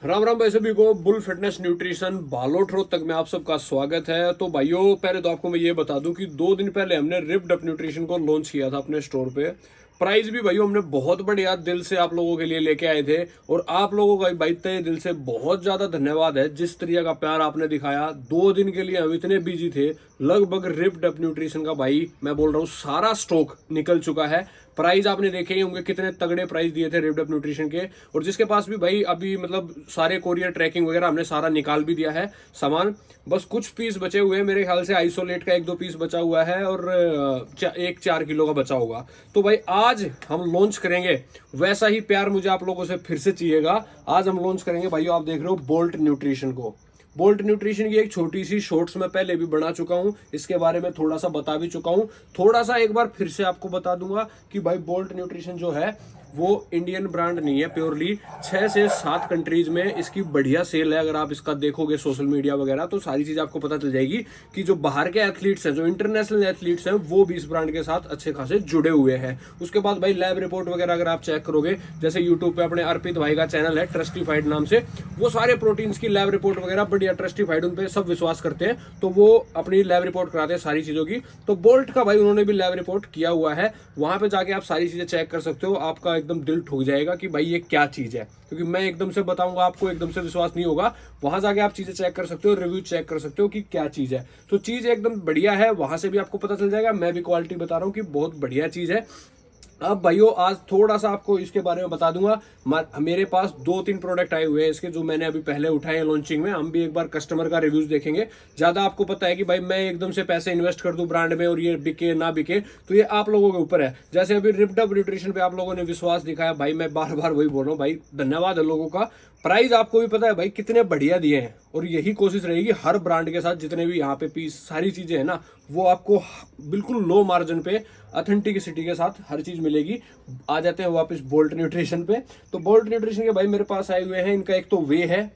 राम राम भाई सभी को। Bull fitness nutrition Balot road तक में आप सबका स्वागत है। तो भाइयों, पहले तो आपको मैं ये बता दूं कि 2 दिन पहले हमने रिप्ड अप न्यूट्रिशन को लॉन्च किया था अपने स्टोर पे। प्राइस भी भाइयों हमने बहुत बढ़िया दिल से आप लोगों के लिए लेके आए थे, और आप लोगों का भाई तहे दिल से बहुत ज्यादा धन्यवाद है। जिस तरीके का प्यार आपने दिखाया, 2 दिन के लिए हम इतने बिजी थे। लगभग रिप्ड अप न्यूट्रिशन का भाई मैं बोल रहा हूँ सारा स्टॉक निकल चुका है। प्राइस आपने देखे ही होंगे, कितने तगड़े प्राइस दिए थे रिप्ड अप न्यूट्रिशन के। और जिसके पास भी भाई अभी मतलब सारे कोरियर ट्रैकिंग वगैरह हमने सारा निकाल भी दिया है सामान। बस कुछ पीस बचे हुए हैं, मेरे ख्याल से आइसोलेट का 1-2 पीस बचा हुआ है, और एक 4 किलो का बचा होगा। तो भाई आज हम लॉन्च करेंगे, वैसा ही प्यार मुझे आप लोगों से फिर से चाहिएगा। आज हम लॉन्च करेंगे भाइयों, आप देख रहे हो बोल्ट न्यूट्रिशन को। बोल्ट न्यूट्रिशन की एक छोटी सी शॉर्ट्स में पहले भी बना चुका हूं, इसके बारे में थोड़ा सा बता भी चुका हूं। थोड़ा सा एक बार फिर से आपको बता दूंगा कि भाई बोल्ट न्यूट्रिशन जो है वो इंडियन ब्रांड नहीं है प्योरली। 6 से 7 कंट्रीज में इसकी बढ़िया सेल है। अगर आप इसका देखोगे सोशल मीडिया वगैरह तो सारी चीज आपको पता चल जाएगी कि जो बाहर के एथलीट्स हैं, जो इंटरनेशनल एथलीट्स हैं, वो भी इस ब्रांड के साथ अच्छे खासे जुड़े हुए हैं। उसके बाद भाई लैब रिपोर्ट वगैरह अगर आप चेक करोगे, जैसे यूट्यूब पे अपने अर्पित भाई का चैनल है ट्रस्टिफाइड नाम से, वो सारे प्रोटीन्स की लैब रिपोर्ट वगैरह बढ़िया ट्रस्टिफाइड, उन पे सब विश्वास करते हैं, तो वो अपनी लैब रिपोर्ट कराते हैं सारी चीजों की। तो बोल्ट का भाई उन्होंने भी लैब रिपोर्ट किया हुआ है, वहां पे जाके आप सारी चीजें चेक कर सकते हो। आपका एकदम दिल ठुक जाएगा कि भाई ये क्या चीज है, क्योंकि मैं एकदम से बताऊंगा आपको एकदम से विश्वास नहीं होगा। वहां जाके आप चीजें चेक कर सकते हो, रिव्यू चेक कर सकते हो कि क्या चीज है। तो चीज एकदम बढ़िया है, वहां से भी आपको पता चल जाएगा। मैं भी क्वालिटी बता रहा हूँ कि बहुत बढ़िया चीज है। अब भाइयों आज थोड़ा सा आपको इसके बारे में बता दूंगा। मेरे पास 2-3 प्रोडक्ट आए हुए हैं इसके, जो मैंने अभी पहले उठाए हैं लॉन्चिंग में। हम भी एक बार कस्टमर का रिव्यूज देखेंगे। ज्यादा आपको पता है कि भाई मैं एकदम से पैसे इन्वेस्ट कर दूं ब्रांड में और ये बिके ना बिके, तो ये आप लोगों के ऊपर है। जैसे अभी रिप्ड अप न्यूट्रिशन पे आप लोगों ने विश्वास दिखाया, भाई मैं बार बार वही बोल रहा हूँ, भाई धन्यवाद है लोगों का। प्राइस आपको भी पता है भाई कितने बढ़िया दिए हैं, और यही कोशिश रहेगी हर ब्रांड के साथ। जितने भी यहाँ पे पीस सारी चीजें हैं ना, वो आपको बिल्कुल लो मार्जिन पे ऑथेंटिसिटी के साथ हर चीज मिलेगी। आ जाते हैं वापस बोल्ट न्यूट्रिशन पे। तो बोल्ट न्यूट्रिशन के भाई मेरे पास आए हुए हैं, इनका एक तो वे है,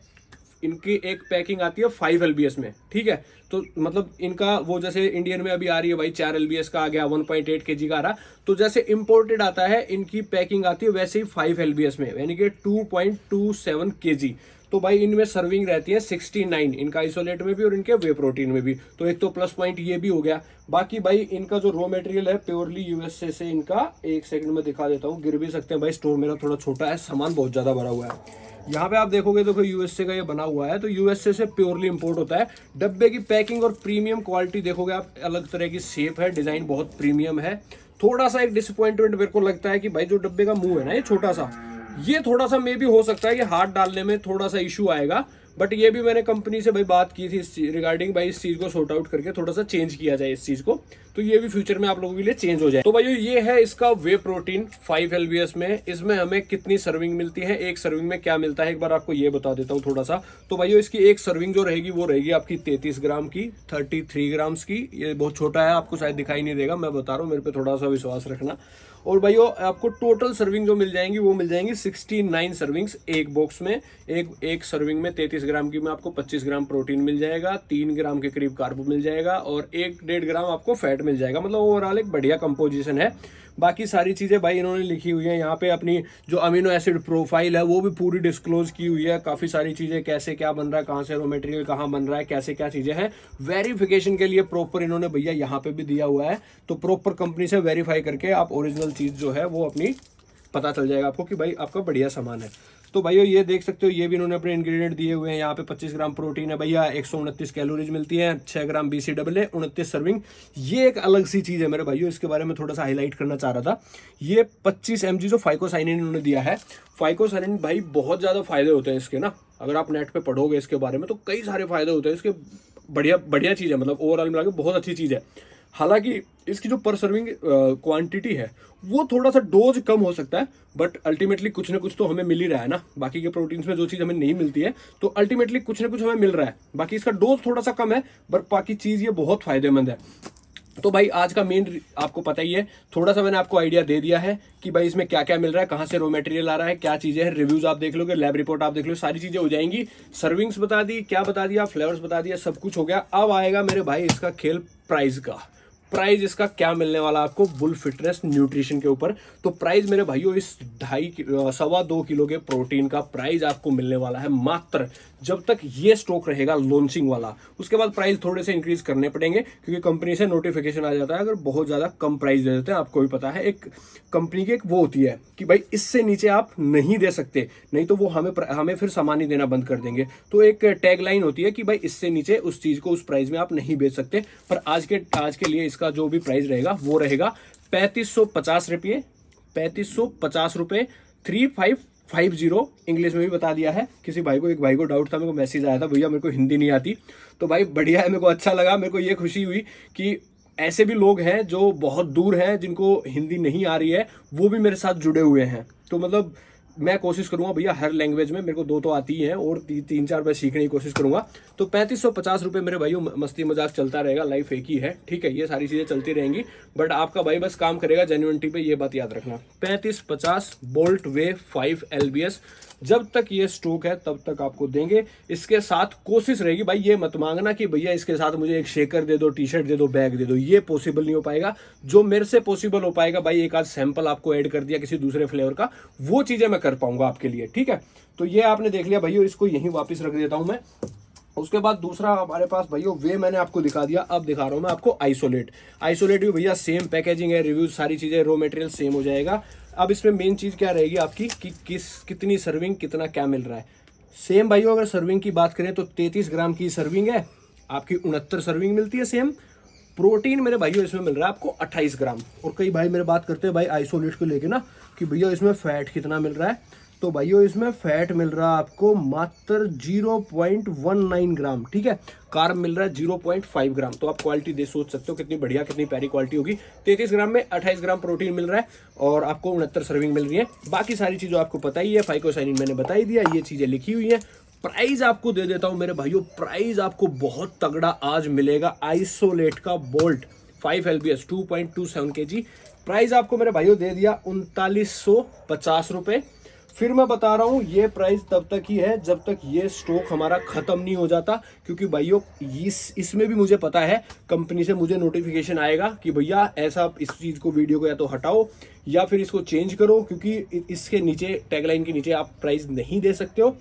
इनकी एक पैकिंग आती है 5 LBS में, ठीक है। तो मतलब इनका वो जैसे इंडियन में अभी आ रही है भाई 4 LBS का आ गया, 1.8 kg का आ रहा। तो जैसे इंपोर्टेड आता है, इनकी पैकिंग आती है वैसे ही 5 LBS में, यानी कि 2.27 kg। तो भाई इनमें सर्विंग रहती है 69, इनका आइसोलेट में भी और इनके वे प्रोटीन में भी। तो एक तो प्लस पॉइंट ये भी हो गया। बाकी भाई इनका जो रॉ मटेरियल है प्योरली यूएसए से इनका, एक सेकंड में दिखा देता हूँ, गिर भी सकते हैं भाई, स्टोर मेरा थोड़ा छोटा है, सामान बहुत ज्यादा भरा हुआ है। यहाँ पे आप देखोगे देखो यूएसए का ये बना हुआ है, तो यूएसए से प्योरली इंपोर्ट होता है। डब्बे की पैकिंग और प्रीमियम क्वालिटी देखोगे आप, अलग तरह की शेप है, डिजाइन बहुत प्रीमियम है। थोड़ा सा एक डिसअपॉइंटमेंट मेरे को लगता है कि भाई जो डब्बे का मुंह है ना, ये छोटा सा, ये थोड़ा सा मे भी हो सकता है कि हाथ डालने में थोड़ा सा इशू आएगा। बट ये भी मैंने कंपनी से भाई बात की थी इस रिगार्डिंग, भाई इस चीज को सॉर्ट आउट करके थोड़ा सा चेंज किया जाए इस चीज को, तो ये भी फ्यूचर में आप लोगों के लिए चेंज हो जाए। तो भाई ये है इसका वे प्रोटीन 5 LBS में। इसमें हमें कितनी सर्विंग मिलती है, एक सर्विंग में क्या मिलता है, एक बार आपको ये बता देता हूँ थोड़ा सा। तो भाई इसकी एक सर्विंग जो रहेगी वो रहेगी आपकी 33 ग्राम की, 33 ग्राम्स की। ये बहुत छोटा है, आपको शायद दिखाई नहीं देगा, मैं बता रहा हूँ, मेरे पे थोड़ा सा विश्वास रखना। और भाइयों आपको टोटल सर्विंग जो मिल जाएंगी वो मिल जाएंगी 69 सर्विंग्स एक बॉक्स में। एक सर्विंग में 33 ग्राम की में आपको 25 ग्राम प्रोटीन मिल जाएगा, 3 ग्राम के करीब कार्ब मिल जाएगा, और 1-1.5 ग्राम आपको फैट मिल जाएगा। मतलब ओवरऑल एक बढ़िया कंपोजिशन है। बाकी सारी चीजें भाई इन्होंने लिखी हुई है यहाँ पे। अपनी जो अमीनो एसिड प्रोफाइल है वो भी पूरी डिस्क्लोज की हुई है। काफी सारी चीजें, कैसे क्या बन रहा है, कहाँ से रॉ मटेरियल कहाँ बन रहा है, कैसे क्या चीजें हैं, वेरिफिकेशन के लिए प्रॉपर इन्होंने भैया यहाँ पे भी दिया हुआ है। तो प्रॉपर कंपनी से वेरीफाई करके आप ओरिजिनल चीज जो है वो अपनी पता चल जाएगा आपको कि भाई आपका बढ़िया सामान है। तो भाइयों ये देख सकते हो, ये भी इन्होंने अपने इंग्रेडिएंट दिए हुए हैं। यहाँ पे 25 ग्राम प्रोटीन है भैया, 129 कैलोरीज मिलती है, 6 ग्राम BCAA, 29 सर्विंग। ये एक अलग सी चीज है मेरे भाइयों, इसके बारे में थोड़ा सा हाईलाइट करना चाह रहा था। ये 25 mg जो फाइकोसाइनिन इन्होंने दिया है। फाइकोसाइनिन भाई बहुत ज्यादा फायदे होते हैं इसके ना, अगर आप नेट पे पढ़ोगे इसके बारे में तो कई सारे फायदे होते हैं इसके। बढ़िया बढ़िया चीज है, मतलब ओवरऑल मिला के बहुत अच्छी चीज है। हालांकि इसकी जो पर सर्विंग क्वांटिटी है वो थोड़ा सा डोज कम हो सकता है, बट अल्टीमेटली कुछ ना कुछ तो हमें मिल ही रहा है ना। बाकी के प्रोटीन्स में जो चीज हमें नहीं मिलती है, तो अल्टीमेटली कुछ ना कुछ हमें मिल रहा है। बाकी इसका डोज थोड़ा सा कम है, बट बाकी चीज ये बहुत फायदेमंद है। तो भाई आज का मेन आपको पता ही है, थोड़ा सा मैंने आपको आइडिया दे दिया है कि भाई इसमें क्या क्या मिल रहा है, कहाँ से रॉ मटेरियल आ रहा है, क्या चीजें हैं। रिव्यूज आप देख लोगे, लैब रिपोर्ट आप देख लो, सारी चीजें हो जाएंगी। सर्विंग्स बता दी, क्या बता दिया, फ्लेवर्स बता दिया, सब कुछ हो गया। अब आएगा मेरे भाई इसका खेल प्राइस का। प्राइस इसका क्या मिलने वाला आपको बुल फिटनेस न्यूट्रिशन के ऊपर। तो प्राइस मेरे भाइयों इस 2.5 किलो के प्रोटीन का प्राइस आपको मिलने वाला है मात्र जब तक ये स्टॉक रहेगा लॉन्चिंग वाला। उसके बाद प्राइस थोड़े से इंक्रीज करने पड़ेंगे क्योंकि कंपनी से नोटिफिकेशन आ जाता है अगर बहुत ज्यादा कम प्राइस दे देते हैं। आपको भी पता है एक कंपनी की एक वो होती है कि भाई इससे नीचे आप नहीं दे सकते, नहीं तो वो हमें फिर सामान ही देना बंद कर देंगे। तो एक टैगलाइन होती है कि भाई इससे नीचे उस चीज को उस प्राइस में आप नहीं बेच सकते। पर आज के लिए इसका जो भी प्राइस रहेगा वो रहेगा 3550 रुपये, 3550 रुपये 3550। इंग्लिश में भी बता दिया है। किसी भाई को, एक भाई को डाउट था, मेरे को मैसेज आया था भैया मेरे को हिंदी नहीं आती, तो भाई बढ़िया है, मेरे को अच्छा लगा। मेरे को ये खुशी हुई कि ऐसे भी लोग हैं जो बहुत दूर हैं जिनको हिंदी नहीं आ रही है, वो भी मेरे साथ जुड़े हुए हैं। तो मतलब मैं कोशिश करूंगा भैया हर लैंग्वेज में, मेरे को दो तो आती ही है और 3-4 मैं सीखने की कोशिश करूंगा। तो 3550 रुपये मेरे भाइयों, मस्ती मजाक चलता रहेगा, लाइफ एक ही है, ठीक है, ये सारी चीजें चलती रहेंगी। बट आपका भाई बस काम करेगा जेन्युइनिटी पे, ये बात याद रखना। 3550 बोल्ट वे 5 LBS जब तक ये स्टॉक है तब तक आपको देंगे। इसके साथ कोशिश रहेगी भाई, ये मत मांगना कि भैया इसके साथ मुझे एक शेकर दे दो, टी शर्ट दे दो, बैग दे दो, ये पॉसिबल नहीं हो पाएगा। जो मेरे से पॉसिबल हो पाएगा भाई, एक आध सैंपल आपको ऐड कर दिया किसी दूसरे फ्लेवर का, वो चीजें मैं कर पाऊंगा आपके लिए, ठीक है। तो ये आपने देख लिया भाइयों, इसको यहीं वापस रख देता हूं मैं। उसके बाद दूसरा हमारे पास भाइयों वे मैंने आपको दिखा दिया, अब दिखा रहा हूं मैं आपको आइसोलेट। आइसोलेट भी भैया सेम पैकेजिंग है, रिव्यू सारी चीजें, रॉ मटेरियल सेम हो जाएगा। अब इसमें मेन चीज क्या रहेगी आपकी कि कितनी सर्विंग, कितना क्या मिल रहा है। सेम भाइयों अगर सर्विंग की बात करें तो 33 ग्राम की सर्विंग है आपकी, 69 सर्विंग मिलती है सेम। प्रोटीन मेरे भाइयों इसमें मिल रहा है आपको 28 ग्राम। और कई भाई मेरे बात करते हैं भाई आइसोलेट को लेके ना कि भैया इसमें फैट कितना मिल रहा है, तो भाइयों इसमें फैट मिल रहा है आपको मात्र 0.19 ग्राम, ठीक है। कार्ब मिल रहा है 0.5 ग्राम। तो आप क्वालिटी दे सोच सकते हो कितनी बढ़िया, कितनी प्यारी क्वालिटी होगी। 33 ग्राम में 28 ग्राम प्रोटीन मिल रहा है और आपको 69 सर्विंग मिल रही है। बाकी सारी चीज़ों आपको पता ही है, फाइकोसाइनिन मैंने बता ही दिया, ये चीज़ें लिखी हुई है। प्राइस आपको दे देता हूं मेरे भाइयों, प्राइस आपको बहुत तगड़ा आज मिलेगा। आइसोलेट का बोल्ट 5 LBS 2.27 kg प्राइस आपको मेरे भाइयों दे दिया 3950 रुपये। फिर मैं बता रहा हूं ये प्राइस तब तक ही है जब तक ये स्टॉक हमारा खत्म नहीं हो जाता, क्योंकि भाइयों इसमें भी मुझे पता है कंपनी से मुझे नोटिफिकेशन आएगा कि भैया ऐसा इस चीज को, वीडियो को या तो हटाओ या फिर इसको चेंज करो, क्योंकि इसके नीचे टैगलाइन के नीचे आप प्राइस नहीं दे सकते हो।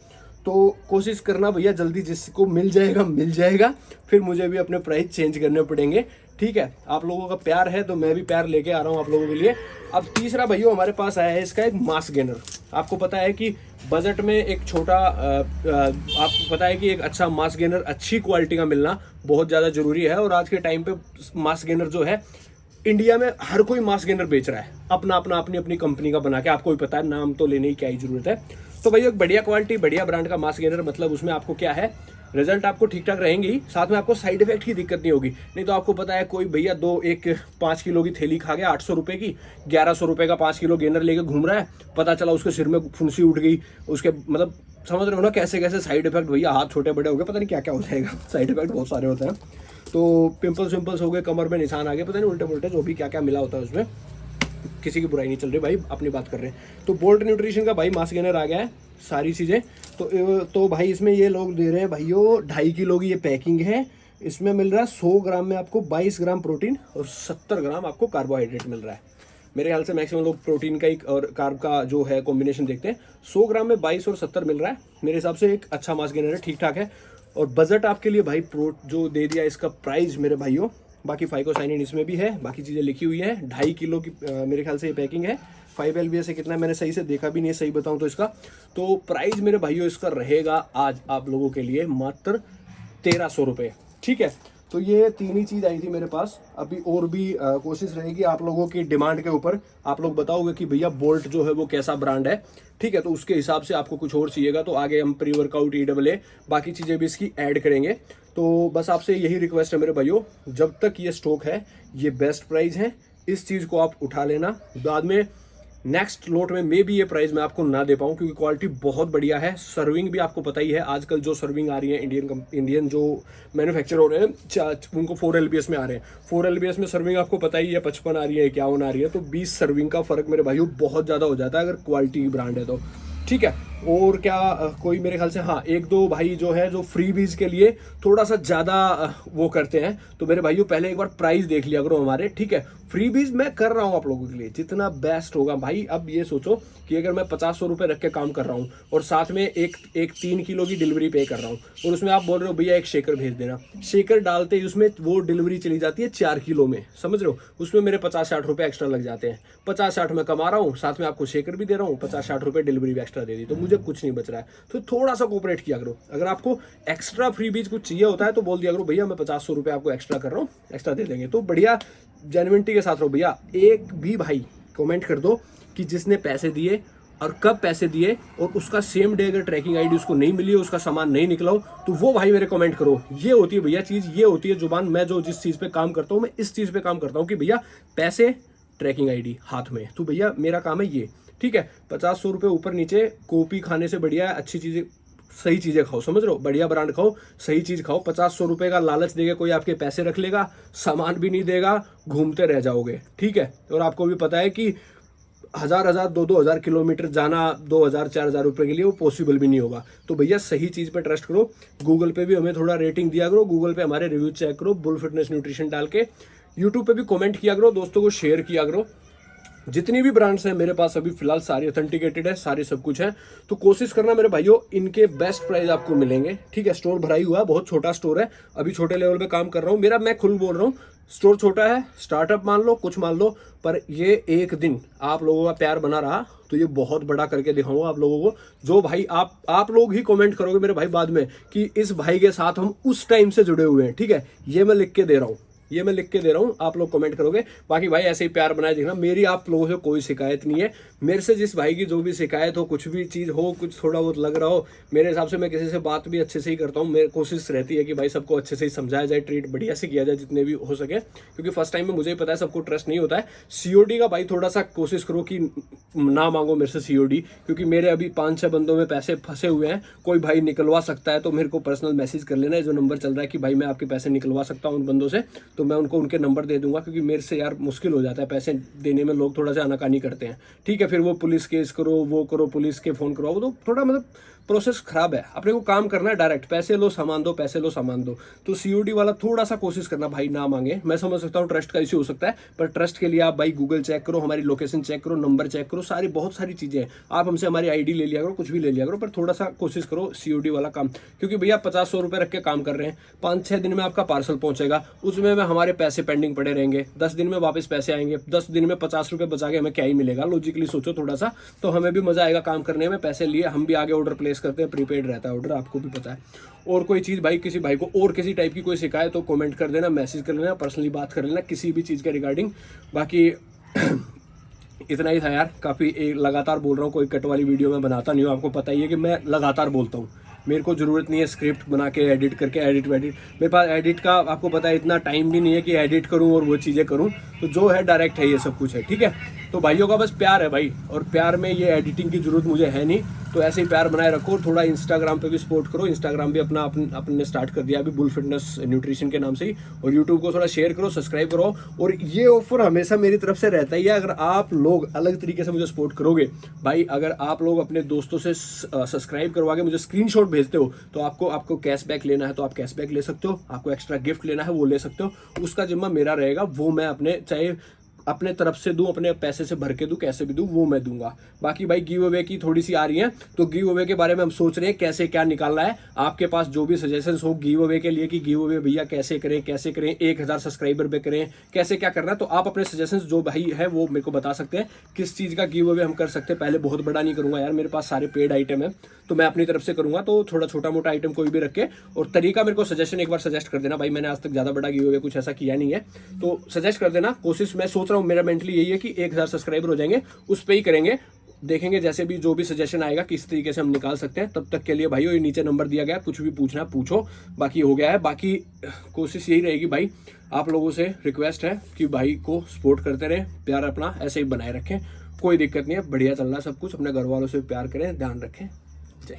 तो कोशिश करना भैया जल्दी, जिसको मिल जाएगा, फिर मुझे भी अपने प्राइस चेंज करने पड़ेंगे, ठीक है। आप लोगों का प्यार है तो मैं भी प्यार लेके आ रहा हूँ आप लोगों के लिए। अब तीसरा भैया हमारे पास आया है इसका एक मास गेनर। आपको पता है कि बजट में एक छोटा आपको पता है कि एक अच्छा मास गेनर अच्छी क्वालिटी का मिलना बहुत ज़्यादा जरूरी है। और आज के टाइम पे मास गेनर जो है इंडिया में हर कोई मास गेनर बेच रहा है, अपना अपनी कंपनी का बना के। आपको भी पता है, नाम तो लेने की क्या ही जरूरत है। तो भैया एक बढ़िया क्वालिटी, बढ़िया ब्रांड का मास गेनर, मतलब उसमें आपको क्या है, रिजल्ट आपको ठीक ठाक रहेंगे ही, साथ में आपको साइड इफेक्ट की दिक्कत नहीं होगी। नहीं तो आपको पता है कोई भैया 5 किलो की थैली खा गया 800 रुपये की, 1100 रुपये का 5 किलो गेनर लेके घूम रहा है, पता चला उसके सिर में फुंसी उठ गई, उसके मतलब समझ रहे हो ना कैसे कैसे साइड इफेक्ट भैया, हाथ छोटे बड़े हो गए, पता नहीं क्या क्या हो जाएगा। साइड इफेक्ट बहुत सारे होते हैं। तो पिंपल्स हो गए, कमर में निशान आ गए, पता नहीं उल्टे पुल्टे जो भी क्या क्या मिला होता है उसमें। किसी की बुराई नहीं चल रही भाई, अपनी बात कर रहे हैं। तो बोल्ट न्यूट्रिशन का भाई मास गेनर आ गया है, सारी चीज़ें। तो भाई इसमें ये लोग दे रहे हैं भाइयों 2.5 किलो की ये पैकिंग है। इसमें मिल रहा है 100 ग्राम में आपको 22 ग्राम प्रोटीन और 70 ग्राम आपको कार्बोहाइड्रेट मिल रहा है। मेरे ख्याल से मैक्सिमम लोग प्रोटीन का और कार्ब का जो है कॉम्बिनेशन देखते हैं। 100 ग्राम में 22 और 70 मिल रहा है, मेरे हिसाब से एक अच्छा मास गेनर है, ठीक ठाक है। और बजट आपके लिए भाई जो दे दिया इसका प्राइस मेरे भाइयों, बाकी फाइकोसाइनिन इसमें भी है, बाकी चीज़ें लिखी हुई है। 2.5 किलो की मेरे ख्याल से ये पैकिंग है। 5 LBS से कितना मैंने सही से देखा भी नहीं है, सही बताऊं तो इसका तो प्राइस मेरे भाइयों इसका रहेगा आज आप लोगों के लिए मात्र 1300 रुपये, ठीक है। तो ये तीन ही चीज़ आई थी मेरे पास। अभी और भी कोशिश रहेगी आप लोगों की डिमांड के ऊपर, आप लोग बताओगे कि भैया बोल्ट जो है वो कैसा ब्रांड है, ठीक है। तो उसके हिसाब से आपको कुछ और चाहिएगा तो आगे हम प्री वर्कआउट EAA बाकी चीज़ें भी इसकी ऐड करेंगे। तो बस आपसे यही रिक्वेस्ट है मेरे भाइयों, जब तक ये स्टॉक है ये बेस्ट प्राइस है, इस चीज़ को आप उठा लेना। बाद में नेक्स्ट लोट में मे भी ये प्राइस मैं आपको ना दे पाऊँ, क्योंकि क्वालिटी बहुत बढ़िया है। सर्विंग भी आपको पता ही है, आजकल जो सर्विंग आ रही है इंडियन जो मैन्युफैक्चर हो रहे हैं उनको 4 LBS में आ रहे हैं। 4 LBS में सर्विंग आपको पता ही है 55 आ रही है, 51 आ रही है। तो 20 सर्विंग का फर्क मेरे भाइयों बहुत ज़्यादा हो जाता है अगर क्वालिटी की ब्रांड है तो, ठीक है। और क्या कोई मेरे ख्याल से हाँ एक दो भाई जो है जो फ्रीबीज के लिए थोड़ा सा ज़्यादा वो करते हैं, तो मेरे भाइयों पहले एक बार प्राइस देख लिया करो हमारे, ठीक है। फ्रीबीज मैं कर रहा हूँ आप लोगों के लिए जितना बेस्ट होगा भाई। अब ये सोचो कि अगर मैं 50-100 रुपये रख के काम कर रहा हूँ और साथ में एक 3 किलो की डिलीवरी पे कर रहा हूँ, और उसमें आप बोल रहे हो भैया एक शेकर भेज देना, शेकर डालते ही उसमें वो डिलीवरी चली जाती है 4 किलो में, समझ रहे हो, उसमें मेरे 50-60 रुपये एक्स्ट्रा लग जाते हैं। 50-60 में कमा रहा हूँ, साथ में आपको शेकर भी दे रहा हूँ, 50-60 रुपये डिलीवरी भी एक्स्ट्रा दे दी, तो मुझे कुछ नहीं बच रहा है। तो थोड़ा सा कोऑपरेट किया करो। अगर आपको एक्स्ट्रा फ्रीबीज कुछ चाहिए होता है तो बोल दिया करो भैया मैं 50-100 रुपये आपको एक्स्ट्रा कर रहा हूँ, एक्स्ट्रा दे देंगे। तो बढ़िया जेन्युइनिटी के साथ रहो भैया। एक भी भाई कमेंट कर दो कि जिसने पैसे दिए और कब पैसे दिए और उसका सेम डे अगर ट्रैकिंग आईडी उसको नहीं मिली हो, उसका सामान नहीं निकला हो, तो वो भाई मेरे कमेंट करो। ये होती है भैया चीज़, ये होती है जुबान। मैं जो जिस चीज़ पे काम करता हूँ मैं इस चीज़ पे काम करता हूँ कि भैया पैसे ट्रैकिंग आईडी हाथ में, तो भैया मेरा काम है ये, ठीक है। 50-100 रुपये ऊपर नीचे कॉपी खाने से बढ़िया है अच्छी चीज़ें, सही चीज़ें खाओ, समझ रहे हो, बढ़िया ब्रांड खाओ, सही चीज़ खाओ। 50-100 रुपये का लालच देके कोई आपके पैसे रख लेगा, सामान भी नहीं देगा, घूमते रह जाओगे, ठीक है। और आपको भी पता है कि 1000 2,000 किलोमीटर जाना 2,000-4,000 रुपये के लिए वो पॉसिबल भी नहीं होगा। तो भैया सही चीज़ पे ट्रस्ट करो। गूगल पे भी हमें थोड़ा रेटिंग दिया करो, गूगल पे हमारे रिव्यू चेक करो, बुल फिटनेस न्यूट्रिशन डाल के। यूट्यूब पे भी कमेंट किया करो, दोस्तों को शेयर किया करो। जितनी भी ब्रांड्स हैं मेरे पास अभी फिलहाल सारी ऑथेंटिकेटेड है, सारी सब कुछ है। तो कोशिश करना मेरे भाइयों, इनके बेस्ट प्राइस आपको मिलेंगे, ठीक है। स्टोर भरा ही हुआ है, बहुत छोटा स्टोर है, अभी छोटे लेवल पे काम कर रहा हूँ मेरा, मैं खुद बोल रहा हूँ स्टोर छोटा है, स्टार्टअप मान लो, कुछ मान लो, पर ये एक दिन आप लोगों का प्यार बना रहा तो ये बहुत बड़ा करके दिखाऊंगा आप लोगों को। जो भाई आप लोग ही कमेंट करोगे मेरे भाई बाद में कि इस भाई के साथ हम उस टाइम से जुड़े हुए हैं, ठीक है। ये मैं लिख के दे रहा हूँ, ये मैं लिख के दे रहा हूँ, आप लोग कमेंट करोगे। बाकी भाई ऐसे ही प्यार बनाए देखना, मेरी आप लोगों से कोई शिकायत नहीं है। मेरे से जिस भाई की जो भी शिकायत हो, कुछ भी चीज़ हो, कुछ थोड़ा बहुत लग रहा हो, मेरे हिसाब से मैं किसी से बात भी अच्छे से ही करता हूँ। मेरी कोशिश रहती है कि भाई सबको अच्छे से ही समझाया जाए, ट्रीट बढ़िया से किया जाए जितने भी हो सके, क्योंकि फर्स्ट टाइम में मुझे ही पता है सबको ट्रस्ट नहीं होता है। सीओडी का भाई थोड़ा सा कोशिश करो कि ना मांगो मेरे से सीओडी, क्योंकि मेरे अभी 5-6 बंदों में पैसे फंसे हुए हैं। कोई भाई निकलवा सकता है तो मेरे को पर्सनल मैसेज कर लेना है, जो नंबर चल रहा है कि भाई मैं आपके पैसे निकलवा सकता हूँ उन बंदों से, तो मैं उनको उनके नंबर दे दूंगा, क्योंकि मेरे से यार मुश्किल हो जाता है पैसे देने में, लोग थोड़ा सा आनाकानी करते हैं, ठीक है। फिर वो पुलिस केस करो, वो करो, पुलिस के फोन करो, वो तो थोड़ा मतलब प्रोसेस खराब है। अपने को काम करना है डायरेक्ट, पैसे लो सामान दो, पैसे लो सामान दो। तो सीओडी वाला थोड़ा सा कोशिश करना भाई ना मांगे। मैं समझ सकता हूँ ट्रस्ट का इश्यू हो सकता है, पर ट्रस्ट के लिए आप भाई गूगल चेक करो, हमारी लोकेशन चेक करो, नंबर चेक करो, सारी बहुत सारी चीजें हैं। आप हमसे हमारी आईडी ले लिया करो, कुछ भी ले लिया करो, पर थोड़ा सा कोशिश करो सीओडी वाला काम, क्योंकि भैया 50-100 रुपये रख के काम कर रहे हैं, 5-6 दिन में आपका पार्सल पहुंचेगा, उसमें हमारे पैसे पेंडिंग पड़े रहेंगे, 10 दिन में वापस पैसे आएंगे, 10 दिन में 50 रुपये बचा के हमें क्या ही मिलेगा। लॉजिकली सोचो थोड़ा सा, तो हमें भी मजा आएगा काम करने में। पैसे लिए हम भी आगे ऑर्डर प्लेस करते हैं, प्रीपेड रहता है ऑर्डर, आपको भी पता है। और कोई चीज़ भाई, किसी भाई को और किसी टाइप की कोई शिकायत तो कमेंट कर देना, मैसेज कर लेना, पर्सनली बात कर लेना किसी भी चीज़ के रिगार्डिंग। बाकी इतना ही था यार, काफ़ी लगातार बोल रहा हूँ, कोई कट वाली वीडियो मैं बनाता नहीं हूँ, आपको पता ही है कि मैं लगातार बोलता हूँ। मेरे को ज़रूरत नहीं है स्क्रिप्ट बना के एडिट करके, एडिट मेरे पास एडिट का आपको पता है इतना टाइम भी नहीं है कि एडिट करूं और वो चीज़ें करूं। तो जो है डायरेक्ट है, ये सब कुछ है, ठीक है। तो भाइयों का बस प्यार है भाई, और प्यार में ये एडिटिंग की ज़रूरत मुझे है नहीं, तो ऐसे ही प्यार बनाए रखो। थोड़ा इंस्टाग्राम पे भी सपोर्ट करो, इंस्टाग्राम भी अपने स्टार्ट कर दिया अभी बुल फिटनेस न्यूट्रिशन के नाम से ही, और यूट्यूब को थोड़ा शेयर करो, सब्सक्राइब करो। और ये ऑफर हमेशा मेरी तरफ से रहता ही है, अगर आप लोग अलग तरीके से मुझे सपोर्ट करोगे भाई, अगर आप लोग अपने दोस्तों से सब्सक्राइब करवा के मुझे स्क्रीनशॉट भेजते हो, तो आपको कैशबैक लेना है तो आप कैशबैक ले सकते हो, आपको एक्स्ट्रा गिफ्ट लेना है वो ले सकते हो, उसका जिम्मा मेरा रहेगा। वो मैं अपने चाहे अपने तरफ से दूं, अपने पैसे से भर के दूं, कैसे भी दूं, वो मैं दूंगा। बाकी भाई गिव अवे की थोड़ी सी आ रही है, तो गिव अवे के बारे में हम सोच रहे हैं कैसे क्या निकालना है। आपके पास जो भी सजेशंस हो गिव अवे के लिए कि गिव अवे भैया कैसे करें 1000 सब्सक्राइबर पे करें, कैसे क्या करना है, तो आप अपने सजेशंस जो भाई है वो मेरे को बता सकते हैं किस चीज़ का गिव अवे हम कर सकते हैं। पहले बहुत बड़ा नहीं करूंगा यार, मेरे पास सारे पेड आइटम है, तो मैं अपनी तरफ से करूंगा, तो थोड़ा छोटा मोटा आइटम कोई भी रख के, और तरीका मेरे को सजेशन एक बार सजेस्ट कर देना भाई। मैंने आज तक ज़्यादा बड़ा गिव अवे कुछ ऐसा किया नहीं है, तो सजेस्ट कर देना। कोशिश मैं सोच रहा हूँ, मेरा मेंटली यही है कि 1000 सब्सक्राइबर हो जाएंगे, उस पर ही करेंगे, देखेंगे जैसे भी जो भी सजेशन आएगा किस तरीके से हम निकाल सकते हैं। तब तक के लिए भाई ये नीचे नंबर दिया गया, कुछ भी पूछना पूछो, बाकी हो गया है। बाकी कोशिश यही रहेगी भाई, आप लोगों से रिक्वेस्ट है कि भाई को सपोर्ट करते रहें, प्यार अपना ऐसे ही बनाए रखें, कोई दिक्कत नहीं है, बढ़िया चल रहा है सब कुछ। अपने घर वालों से प्यार करें, ध्यान रखें, जय।